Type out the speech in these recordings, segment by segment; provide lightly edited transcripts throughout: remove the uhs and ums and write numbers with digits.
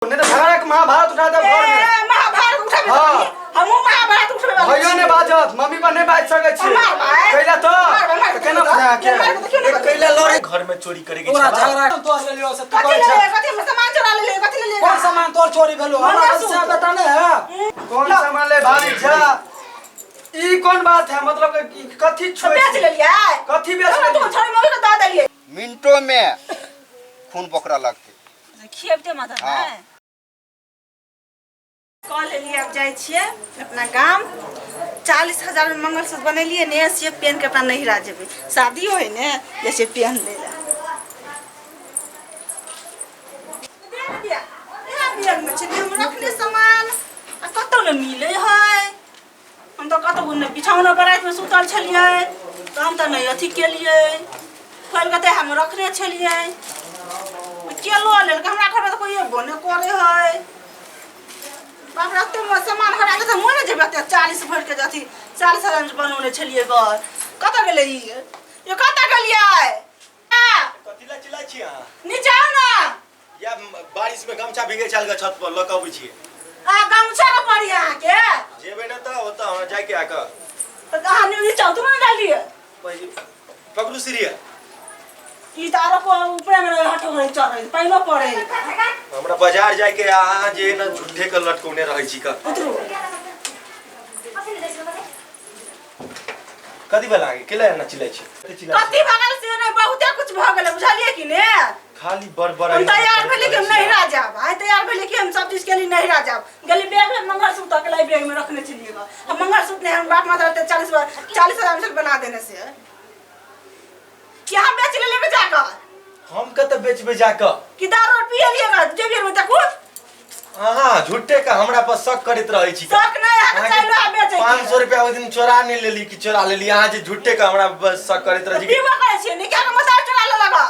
नहीं तो झगड़ा के महाभारत उठा दे घर में। महाभारत उठाबे हां हम महाभारत उठाबे भैया ने बाजत मम्मी पर नहीं बाज सके छी कैला तो केना बुझा के कैला लड़े घर में चोरी करे के तोरा झगड़ा तो ले लियो से तू कथि ले कथि में सामान चोरा ले कथि ले कौन सामान तोर चोरी भेलो हमरा से बता नहीं है कौन सामान ले भाभी जा ई कौन बात है मतलब कथि छोड़ बेच ले लिया कथि बेच ले तू छोरी मम्मी को दा देलिए मिनटों में खून पकड़ा लगते खेबते माथा है कॉल लिए अब जाए छिए अपना गांव 40,000 में मंगलसूत्र बनेलिए ने से पेन के अपना नहीं राजेबे शादी होय ने जैसे पेन ले ला दे दिया ए बियान में छिने हम रखले सामान आ कतौ न मिले है हम तो कतौ न बिछौना बरात में सुतल छलिए तो हम त नहीं अथी के लिए खोल के हम रखने छलिए के लो लेल हमरा घर में तो कोई बने करे है बाप रे तुम सामान हरा के मोने जेबे 40 भर के जाती 40,000 बनौने छलिए घर कत गेलै ये कत गेलिए कतिला चिल्ला छी अहाँ नीचे आओ ना या बारिश में गमछा भीगे चल के छत पर लक आबै छी आ गमछा के पड़ी आ के जेबे न त ओत हमरा जाय के आके तो कहां नीचे आओ तुम डालिए पकड़ू सीरिया ई तारो को ऊपर में हटो करे चढ़ पहिलो पड़े हमरा बाजार जाय के अहाँ जे न झूठे के लटकौने रहै छी का उतरो कथि भेला के केला न चिल्लै छी कथि भागल से ने बहुते कुछ भ गेलै बुझलिए कि ने खाली बड़ हम तैयार भेले कि हम नहीं रह जाब आइ तैयार भेले कि हम सब चीज के लिए नहीं रह जाब गली बैग में मंगलसूत्र के लाई बैग में रखने चलिएगा हम मंगलसूत्र ने हम बाप माता 40,000 में बना देने से क्या बेच ले लेके जाकर हम कत बेचबे जाकर कि दारू पिए लिएगा जेबियर में तक हां झूठे का हमरा पर शक करत रहै छी शक नहीं है चलो आ बेचे 500 रुपया ओ दिन चोरा नहीं लेली कि चोरा लेली अहाँ जे झूठे का हमरा पर शक करत रहै छी पीवा करे छी नहीं क्या का मसाला चोरा ले लगा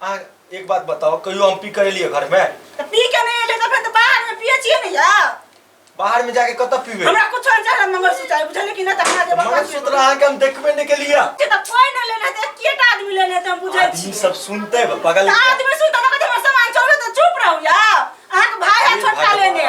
आ एक बात बताओ कहियो हम पी के लिए घर में तो पी के नहीं ले तो फिर तो बाहर में पिए छी नहीं या बाहर में जाके कत पीबे हमरा कुछ अंजार मंगलसूत्र बुझले कि ना त हमरा जे मंगलसूत्र अहाँ के हम देखबे नहीं के लिए तो कोई न लेने ते केटा आदमी लेने त हम बुझै छी आदमी सब सुनते बगल आदमी सुनता ना कदे सामान चोरे तो चुप रहो या आंख भाई है छोटा लेने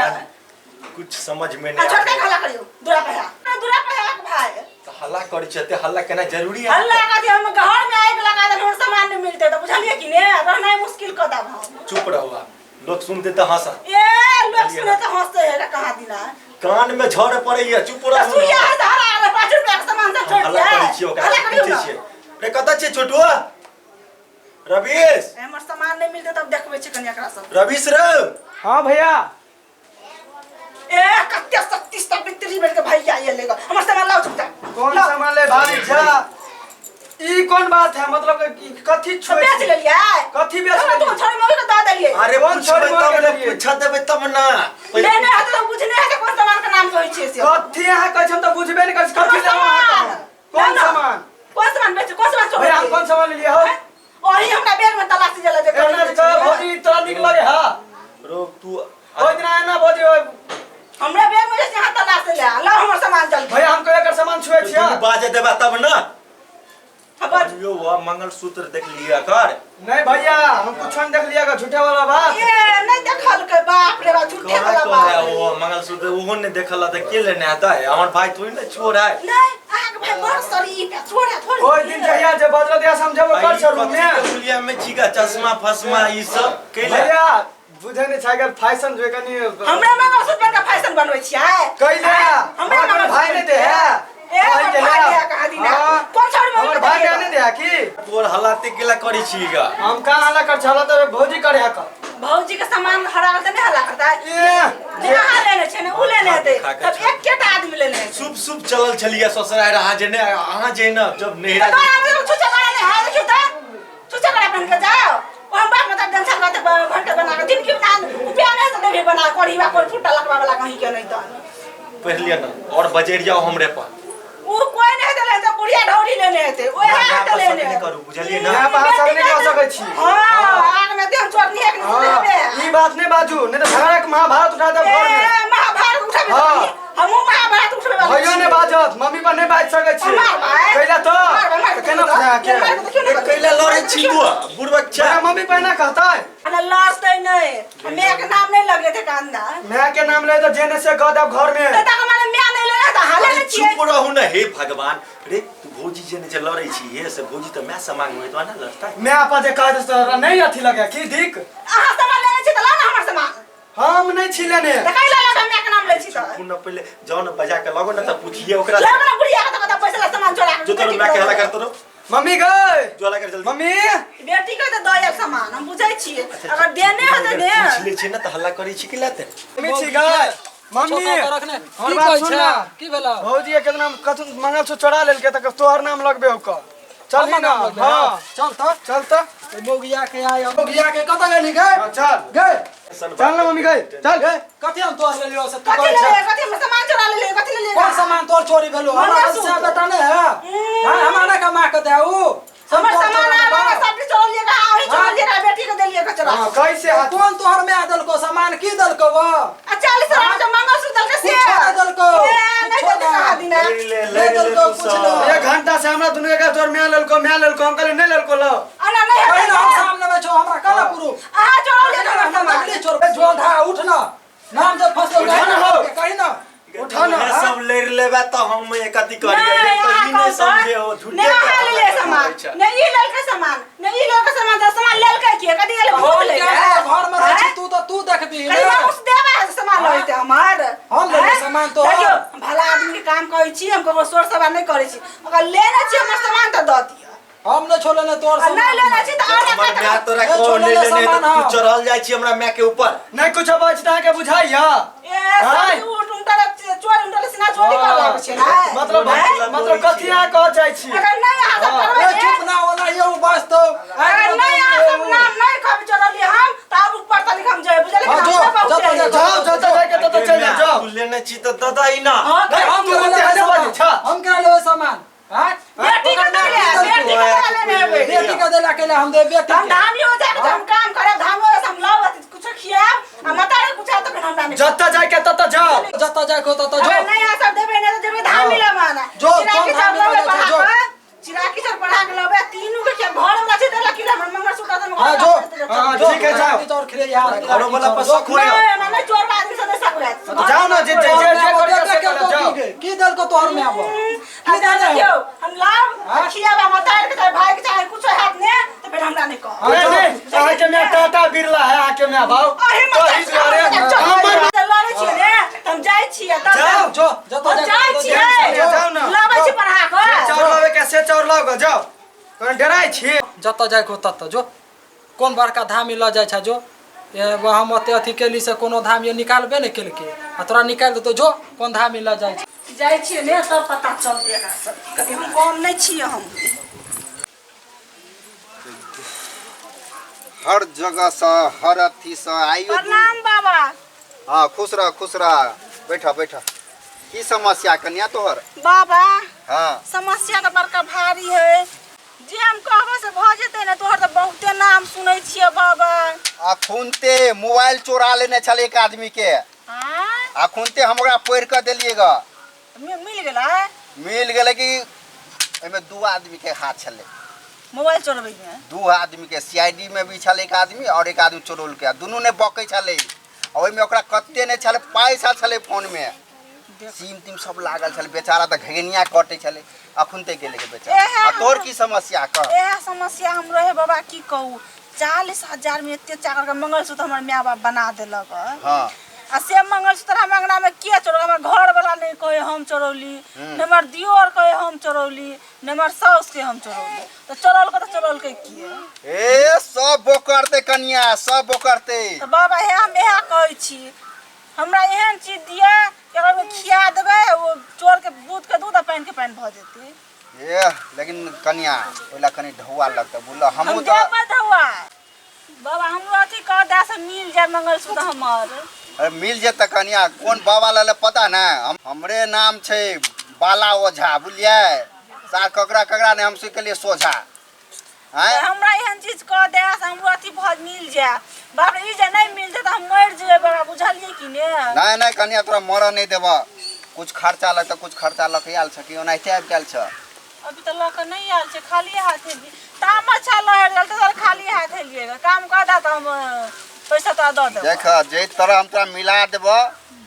कुछ समझ में आ नहीं छोटा हल्ला करियो दूरा पे आंख भाई तो हल्ला करी छते हल्ला केना जरूरी है हल्ला का दे हम घर में आग लगा दे हमर सामान नहीं मिलते तो बुझलिए कि ने रहना मुश्किल क दा हम चुप रहो आप लोग सुनते तो हंसा ए लोग सुने तो हंसते है कहां दिना कान में झड़ पड़ैया चुप रहो सुइया है धारा 5 रुपया के सामान सब छोड़ हल्ला दिया करी छियो का हल्ला करियो पूछे ना छिए रे कत छे छोटुआ रवीश हमर सामान नहीं मिलते तब देखबे छी कन्या एकरा सब रवीश रे हां भैया ए कत्ते शक्ति सावित्री बेर के भैया ये लेगा हमर सामान लाओ चुपचाप कौन सामान ले भाभी जा ई कौन बात है मतलब कथि छोड़ बेच ले लिया कथि बेच तू छोरी मम्मी को दा देलिए अरे कौन छोड़ तब के ना लिए? पूछा देबे तब ना लेने हाथ तो बुझने है कि कौन सामान का नाम कहै छियै से कथि यहाँ कहै हम तो बुझबे नहीं कर कथि ले कौन सामान कौन सामान बेच कौन सामान छोड़ भैया हम कौन सामान ले लिया हो ओही हमरा बैग में तलाशी जला दे एना का भौजी तोरा निक लगे हां रोक तू ओइ दिन आना भौजी हमरा बैग में जैसे हाथ तलाश ले ला हमर सामान जल्दी भैया हमको एकर सामान छुए छिया तू बाजे देबा तब ना खबर यो वो मंगलसूत्र देख लिया कर नहीं भैया हम कुछ न देख लिया का झूठे वाला बात ये नहीं देखल के बाप रे बाप झूठे वाला है बात वो मंगलसूत्र वो ने देखला त के लेने आता है हमर भाई थोड़ी ना छोड़ है नहीं आग भाई बड़ शरीफ है छोड़ा थोड़ी ओइ दिन भैया जे बदल दिया समझो कर छोड़ू ने पुलिया में चीका चश्मा फसमा ई सब के भैया बुझे नहीं छागल फैशन जो कनी हमरा मंगलसूत्र का फैशन बनबै छियै कैले हमरा भाई ने दे है ए भाई दे कहा दिना कौन छोड़ी मम्मी हमर भाई ने दे है की तोर हलाते केला करी छीगा हम का हल्ला कर छला तो भौजी करे है का भौजी के सामान हरा करते नहीं हल्ला करता है ए जहां लेने छै ने उ लेने दे तब एक केटा आदमी लेने है शुभ शुभ चलल छलिया ससुराल रहा जे ने अहाँ जे न जब नेहरा तो हम छुचा करे नहीं हां देखियो त छुचा करे अपन के जाओ ओ हम बाप मतलब डंसा करते घंटे बना के दिन की ना उपिया नहीं से देबे बना कोड़ीवा कोई फुट्टा लगवा वाला कहीं के नहीं तो पहले ना और बजेर जाओ हमरे पर वो कोई नहीं देले तो बुढ़िया ढौरी लेने हेते ओए हां तो लेने करू बुझलिए ना यहाँ बात सब नहीं कर सकै छी हां आग में देह चोरनी है कि नहीं देबे ई बात नहीं बाजू नहीं तो झगड़ा के महाभारत उठा दे घर में महाभारत उठाबे हमहु माया बात उठबे वाला भइयो ने बाजत मम्मी पर नहीं बाज सकै छी कैला तो केना बुझा के कैला लड़ै छी तू बुढ़बक छ मेरा मम्मी पर ना कहतै अरे लाजतै नहीं मैं के नाम नहीं लगे थे कांदा मैं के नाम ले तो जेने से गदब घर में त तक माने मैं नहीं ले त हाले ले छी चुप रहू न हे भगवान रे तू भौजी जेने जे लड़ै छी हे से भौजी त मैं समांग में तो ना लड़ता मैं आपा जे कह दस नहीं अथी लगे की दिक आहा सामान लेने छी त ला ना हमर सामान हम नहीं छिलेने त कैला लगा मैं के नाम ले छी त पुन पहले जाओ न बजा के लगो न त पूछिए ओकरा ला ना बुढ़िया के त पैसा ला सामान चोरा जो तो मैं कहला करत रो मम्मी गए जोला कर जल्दी मम्मी बेटी के त दया सामान हम बुझै छी अगर देने हो त दे पूछ ले छी न त हल्ला करै छी कि लाते मम्मी छी गए मम्मी छोटा रखने और की बात कहै सुन छै ना की भेला भौजी के नाम कथु मंगल से चोरा लेलके त तोहर नाम लगबे ओकर चल हमर ना नाम लगबे, हां चल त चल त मोगिया के आय मोगिया के कत गेली गए चल गए चल ना मम्मी गए चल गए कथि हम तोर ले लियो से तू कथि कहै ले छै कथि हम सामान चोरा ले कथि ले कौन सामान तोर चोरी भेलो हमरा से बेटा ने है हां हमारा कमा के देऊ हमर सामान आवा सब चोरा लेगा आही चोरा लेगा बेटी के देलिए के चोरा हां कैसे हाथ कौन तोहर में दल को सामान की दल को वो 40 रात मंगलसूत्र के से छोड़ दल को नहीं तो कहा दिना ले दल को पूछ लो 1 घंटा से हमरा दुनु के तोर मैं लेलको हम कहले नहीं लेलको लो अना नहीं कहीं है ना हम सामने में छो हमरा काला पुरु आहा चोरा लेगा सामान नकली चोर जो धा उठ ना नाम जब फंसो उठा ना हो। कहीं ना उठा ना ये सब लेर लेबा त हम एक अथी करिए तो ई नहीं समझे हो झूठे नहीं ले सामान नहीं ले के सामान नहीं ले के सामान तो सामान ले के किए कदी ले भूख ले घर में रह तू तो तू देखबी कदी हम उस देबा सामान लइते हमार हम ले सामान तो देखियो भला आदमी के काम करै छी हम ककरो सोर सभा नहीं करै छी अगर लेना छी हमर सामान तो द दियो हम न छोले ने तोर और नहीं लेना छी तो और हमर का म्या तोरा कौन ले लेने तो तू चढ़ल जाय छी हमरा म्या के ऊपर नहीं कुछ बचता के बुझाइया ए सब उठ उंटर चोर उंटर सिना चोरी कर लाग छै ना मतलब कथि आ कह जाय छी अगर नहीं आ सब ए करबै चुप ना वाला ये वास्तव अगर नहीं आ सब नाम नहीं कभी चोरली हम त अब ऊपर तक हम जाय बुझले हाँ, जो जाओ जत जाके तत चल जाओ तू लेने छी तो दादा ही ना नहीं हम तो बते छ हम क्या ले सामान हां बेटी का दे बेटी का लेने बेटी का दे के हम दे बेटी हम धामी हो जाए हम काम करे धामी हो हम लाव कुछ खिया हम मतारे कुछ तो फिर हम जत जाके तत जाओ जत जाए को तत जो अगर नहीं आ सब देबे नहीं तो देबे धामी ले माना जो कौन धामी ले जो चिराकी सर पढ़ा के लबे तीनों के क्या घर में छै देला किला मंगर सूत्र तो हां जो ठीक है जाओ तोर खिले यार घरों वाला पसक खोले मैं चोर आदमी से नहीं सकले जाओ ना जे कर जाओ की दल को तोहर में आबो की जाने क्यों हम लाव खियाबा मतारे के भाई के चाहे कुछ हाथ ने तो फिर हमरा नहीं कह नहीं आके मैं टाटा बिरला है आके मैं भाव अरे मत लड़े छी ने हम जाय छी जाओ जो जत जाय छी जाओ ना लावे छी पढ़ा के चाउर लावे कैसे चाउर लाओ जाओ कोन डराय छी जत जाए को तत जो कौन बड़का धामी ल जाय छ जो ये हम अते अथी केली से कोनो धाम ये निकालबे नहीं केलके आ तोरा निकाल दे तो जो कौन धामी ल जाय छी ने तब पता चल देगा सब कभी हम कौन नहीं छी हम हर जगह से हर अथी से आइयो प्रणाम बाबा हाँ खुश रह बैठा बैठा की समस्या कन्या तोहर बाबा हाँ समस्या तो बड़का भारी है जे हम कहबो से भ जेते ने तोहर तो बहुते नाम सुनै छियै बाबा अखुनते मोबाइल चोरा लेने छल एक आदमी के हां अखुनते हमरा पढ़ के देलिएगा मिल गेलै कि एमे दू आदमी के हाथ छले मोबाइल चोरबै में दू आदमी के सीआईडी में भी छल एक आदमी और एक आदमी चोरल के दुनू ने बकै छले ओइ में ओकरा कत्ते ने छले पैसा छले फोन में सीम तीम सब लागल छले बेचारा त घगनिया कटे छले अखुनते गेले के बेचारा आ तोर की समस्या क ए समस्या हम रहे बाबा की कहू 40,000 में एते चाकर के मंगलसूत्र हमर माय बाप बना देलक हां आ से मंगलसूत्र हम अंगना में के चोर हमर घर वाला नहीं कहे हम चोरौली नंबर दियोर कहे हम चोरौली नंबर साउस के हम चोरौली तो चोरल के की ए सब बोकरते कन्या सब बोकरते तो बाबा हे हम एहा कहै छी हमरा एहन चीज दिया कि अगर खिया देबे वो चोर के दूध के दूध आ पानी के पानी भ जेते ए लेकिन कन्या ओला कनी ढौआ लगता बोला हम तो देबे ढौआ बाबा हमरो अथी कह दे से मिल जाए मंगलसूत्र हमर अरे मिल जेता कन्या कौन बाबा लाले पता ना हमरे नाम छे बाला ओझा बुझलिए सा ककरा ने हम सीख लिए सोझा हैं हमरा एहन चीज कह दे से हमरो अथी भज मिल जाए बाप रे ई जे नहीं मिल जाए त हम मर जेबे बाबा बुझलिए कि ने नहीं कन्या तोरा मर नहीं देबा कुछ खर्चा लगता कुछ खर्चा लके आल छ कि ओनाइते आबि गेल छ अभी तो लक नहीं आल छे खाली हाथ है ताम अच्छा लहर जल तो खाली हाथ है लिए काम कर दा तो हम पैसा तो दे देब देख जे तरह हम तोरा मिला देबो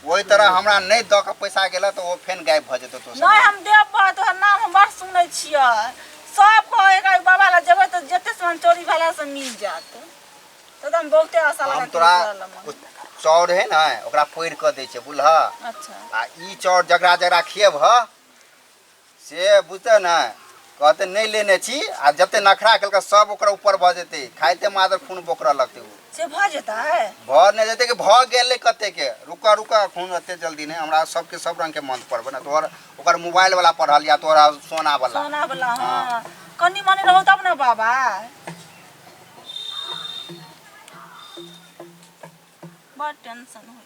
वही तरह हमरा नहीं द के पैसा गेला तो वो फेन गायब भ जेतो तो नहीं हम देब तो नाम हम बड़ सुनै छियै सब कहे का बाबा ला जेबै तो जते सामान चोरी वाला से मिल जात तो हम बहुते आशा लगा हम तोरा चौर है ना ओकरा पोड़ के दै छै बुझलह अच्छा आ ई चौर जकरा जकरा खिएब से बुझते ना कहते नहीं लेने छी आ जते नखरा केलक सब ओकरा ऊपर भ जेते खाइते मादर खून बोकरा लगते उ से भ जेता है भ नहीं जेते कि भ गेले कते के रुका रुका खून अते जल्दी नहीं हमरा सबके सब रंग के मन पड़बे ना तोहर ओकर मोबाइल वाला पढ़ल या तोरा सोना वाला हां कनी मनी रहौ तब ना बाबा बड़ टेंशन हो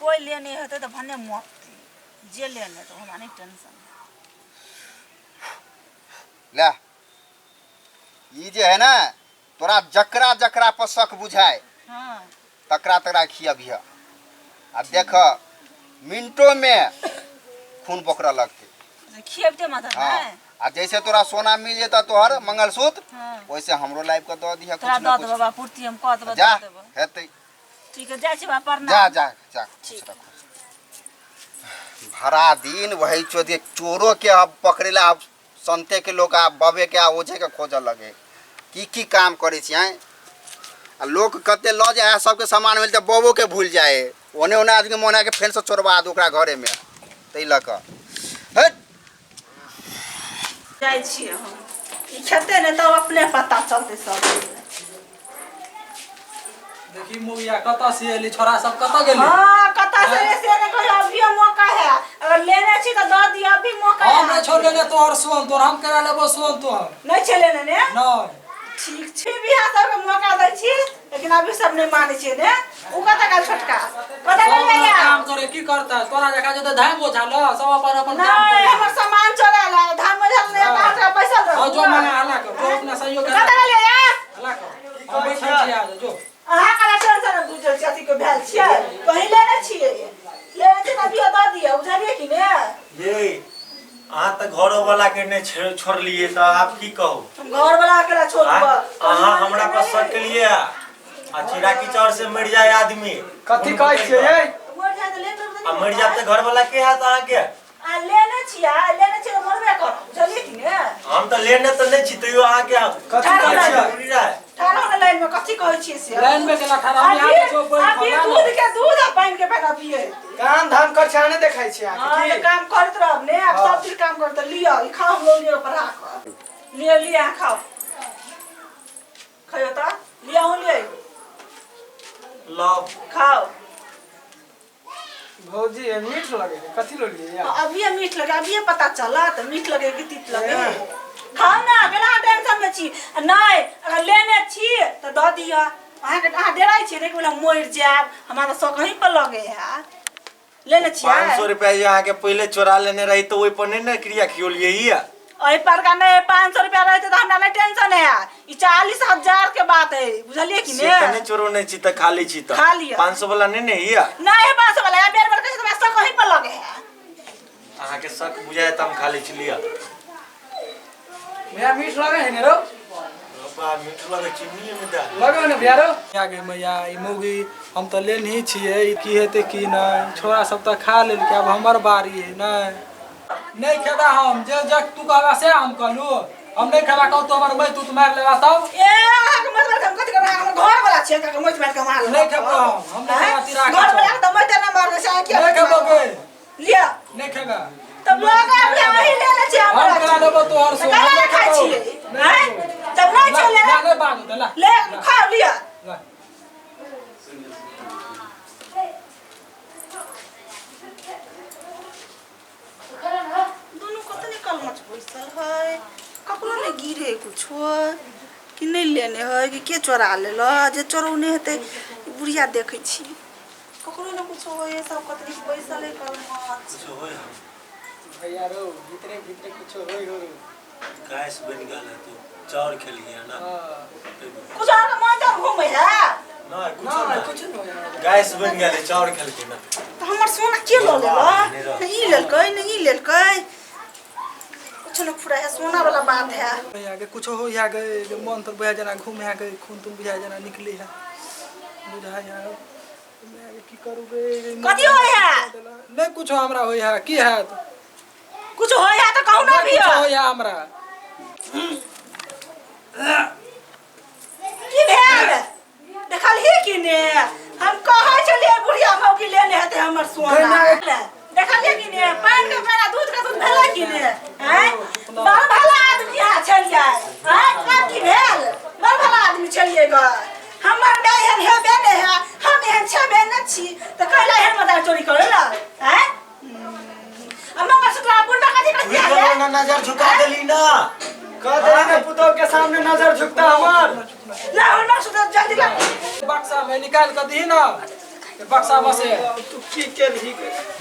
कोई लेने होते तो भने जे लेने तो हमारे टेंशन ले ई जे है ना तोरा जकरा जकरा पर शक बुझाए हां तकरा तकरा खियबिह आ देख मिनटों में खून बोकरा लगते खियबते माता हाँ है आ जैसे तोरा सोना मिल जेता तोहर मंगलसूत्र हां वैसे हमरो लाइफ के दे दिया तोरा कुछ ना दे कुछ बाबा पूर्ति हम कह देब जा दे देब हेतै ठीक है जा छी बाबा प्रणाम जा जा जा ठीक। खुश रखो भरा दिन वही चोदे चोरों के अब पकड़ेला अब संते के लोग आ बबे के आ ओझे के खोज लगे की काम करे छी हैं आ लोग कते ल जाए सबके सामान मिलते बबो के भूल जाए ओने ओने आदमी मोना के फेन से चोरवा दो ओकरा घरे में तै लक हट जाय छी हम ई खेते ने तब अपने पता चलते सब देखी मुगिया कत से एली छोरा सब कत गेली हां कता से ने कहि अभी मौका है अगर लेने छी तो दे दियो अभी मौका है हम नहीं छोड़ लेने तोहर सोन तोहर हम करा लेबो सोन तोहर नहीं चले ने नहीं ठीक छै बियाह सब के मौका दै छी लेकिन अभी सब नहीं माने छै ने उ कता का छोटका कता ले या काम करे की करता तोरा जका जो धाम बोझाल सब अपन अपन काम नहीं करे हमर सामान चोरा ला धाम में जल ने बाहर पैसा दो हां जो मांगा हला कर जो अपना सहयोग कता ले या हला कर हम बैठे छी आज जो अहाँ कला टेंशन बुझल छथि के भेल छियै कहीं लेने छियै लेने छै अभी दे दियो बुझलिए कि ने ये अहाँ तो घरों वाला के ने छोड़ लिए तो आप की कहो हम घर वाला अकेला छोड़ दब अहाँ हमरा पर शक के लिए आ चिड़ा की चौर से मर जाए आदमी कथी कहै छियै ये मर जाए तो ले आ मर जाए तो घर वाला के हाथ अहाँ के आ लेने छियै तो मरबे कर बुझलिए कि ने हम तो लेने तो नहीं छी तैयो अहाँ के कथी कहै छियै जरूरी रहे ठाड़ा वाला लाइन में कथी कहै छियै से लाइन में गेला खड़ा हम यहाँ जो अभी दूध आ पानी के पैसा पिए काम धाम कर छाने देखाइ छियै हां अहाँ ये की काम करत रहब ने अब सब चीज काम करत लियो ई खाओ हम लोग लियो पर राख लियो खाओ खाओ त लियो हम ले लो खाओ भौजी ये मीठ लगे कथी लो लिए यार अभी ये मीठ लगे अभी ये पता चला तो मीठ लगे कि तीत लगे खाओ ना बिना टेंशन में छी नहीं अगर लेने छी तो द दियो अहाँ डेराइ छी रे बोला मोर जाब हमारा सो कहीं पर लगे है लेने छी 500 रुपया यहाँ के पहले चोरा लेने रही तो वही पर नहीं ना क्रिया खियोलिए ही ओई पर का नहीं 500 रुपया रहते तो हमरा नहीं टेंशन है ई 40,000 के बात है बुझलिए कि ने तने चोरो नहीं छी त खाली छी त खा लिया 500 वाला नहीं नहीं हिया नहीं 500 वाला है बेर बेर कैसे तुम्हारा सो कहीं पर लगे है अहाँ के शक बुझाए त हम खाली छी लिया भैया मीठ लगे है ने रो बा मीठ लगे चिन्नी में दा लगे ने भैया रो आगे मैया ई मुगी हम तो ले नहीं छिए की हेते की नहीं छोरा सब तो खा लेल के अब हमर बारी है नहीं खेदा हम जे जक तू कहबा से हम कहलू हम नहीं खेबा कहू तो हमर मैं तू मार लेबा तब ए अहाँ के मत हम कथि करबा हम घर वाला छियै का मत मार के मार नहीं खेबो हम नहीं खेबा तीरा घर वाला तो मत ना मार के साथ नहीं खेबो के लिया नहीं खेबा तब लोग अभी वही लेने छी हम करा देबो तोहर सो हम नहीं खाइ छी हैं तब नहीं चले नहीं बाग दे ला ले खा लिया दोनों कतने कलमच बैसल है ककरो ने गिरे कुछ कि नहीं लेने है कि के चोरा लेल जे चोरौने हेतै बुढ़िया देखै छी ककरो ने कुछ होय सब कतनी बैसल है कलमच कुछ होय भैया रो भीतरे भीतरे कुछ होय हो गैस बन गेल है तो चौर खेल गया ना कुछ आके मन घूमे है ना कुछ ना ना कुछ नहीं गैस बन गेलै चाउर खेलकै ना तो हमर सोना के ल लेला नहीं लेलकै नहीं लेलकै कुछ न फुरा है सोना वाला बात है यहाँ के कुछ हो यहाँ के मन तो बुझा जना घूम यहाँ के खून तुम बुझा जना निकले है बुझा यहाँ मैं की करूँगे कथी हो है नहीं कुछ हमरा हो यहाँ की है कुछ हो है तो कहू ना भी कुछ हो यहाँ हमरा की भेल देखल ही कि ने हम कहै छलिए बुढ़िया मौगी लेने हेते हमर सोना देखलिए कि ने पान के पेड़ा दूध के दूध भेलै कि ने हैं बड़ भला आदमी यहाँ छलिए हैं अब की भेल बड़ भला आदमी छलिए ग हमर नहीं है हेबे नहीं है हम एहन छबे न छी त कैला एहन मदार चोरी करेला हैं अम्मा सुतरा बुढ़ा कथी करती है ना नजर झुका देली ना कह दे ना पुतौ के सामने नजर झुकता हमर ना ना सुतरा जल्दी ला बक्सा में निकाल कर दी ना बक्सा में से तू की केलही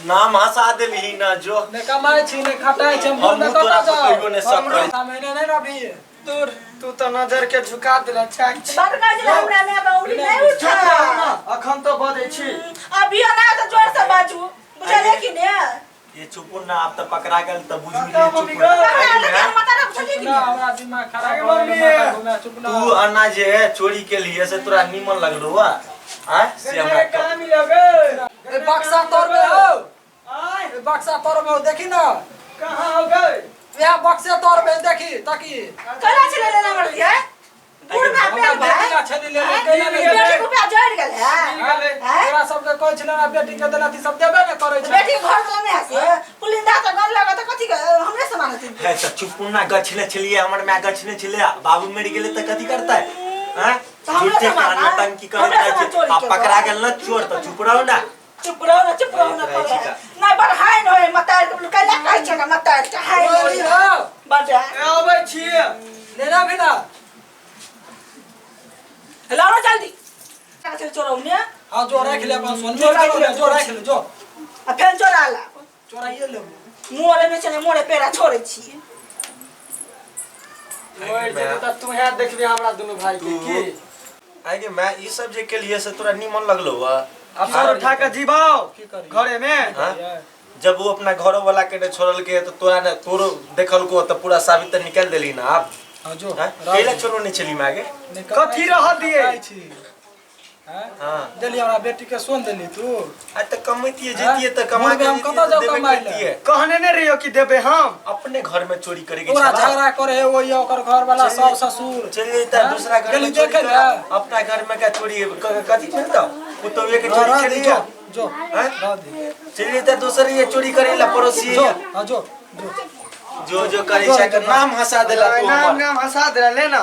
नाम हंसा देली ना जो ने कमाई छी ने खटाई छी हम ने तोरा कता पर कोई ने शक करे सामने नहीं ना भी दूर तू तो नजर के झुका देला चाक बात ना जला हमरा में बाउली नहीं उठा अखन तो बदै छी अभी ना तो जोर से बाजू बुझले कि ने ये चुपुन ना अब त पकड़ा गेल त बुझ का गेली मम्मी चुपुन गो? माता ना बुझले कि ना हमरा दिमाग खराब हो मम्मी। गया घुमा चुप ना तू अन्ना जे चोरी के लिए से तोरा निमन लगलो हुआ हैं से हमरा का मिलोगे ए बक्सा तोर में हो आय ए बक्सा तोर में हो देखी ना कहां हो गए यहाँ बक्से तोर में देखी ताकि कला चले लेना मरती है बुढ़ा हमरा पे बेटी ना छली ले ले कैला नहीं बेटी को पे जोड़ गेल है तोरा सब के कहै छले ना बेटी के देला ती सब देबे न करै छै बेटी घर में नहीं हसे पुलिंदा तो गल लगा तो कथी हमरे समान है है त चुपुन ना गछले छलिए हमर में गछने छले बाबू मर गेले त कथी करतै हैं झूठे कान में टंकी करत छै आ पकड़ा गेल न चोर त चुप रहो ना चुप रहो ना पर ना बड़ हाय न मतार के कैला कहै छै ना मतार के हाय बोली हो बड़ा आबै छी लेना भी ना लाओ ना जल्दी चल चोरौ ने हां जो रख ले अपन सोन में जो रख ले जो आ फेन चोराला चोराइए ले मोरे में चले मोरे पेड़ा छोड़े छी ओए जे त तू है देखबे हमरा दुनु भाई के की आगे मैं ई सब जे के लिए से तोरा निमन लगलो हुआ अब सर उठा के जीवाओ की करी घरे में हाँ? जब वो अपना घरों वाला के छोड़ल के तो तोरा ने तोरो देखल को तो पूरा साबित तो निकल देली ना आप हां जो केला छोरो नहीं चली मागे कथी रह दिए हां हां देली हमरा बेटी के सोन देली तू आ त कमैतिए जेतिए त कमा के हम कता जाओ कमाई ले कहने ने रहियो कि देबे हम अपने घर में चोरी करे के पूरा छला झगड़ा करे वो ये ओकर घर वाला सब ससुर चलिए त दूसरा घर में गेली चोरी देखे करे। ले अपना घर में का चोरी कथी करता वो तो ये के चोरी रह के दे लिए जो जो हैं रह दे चलिए त दूसरे ये चोरी करे ला पड़ोसी जो हां जो जो जो करे छै के नाम हंसा देला तू नाम हमर नाम हंसा दे लेना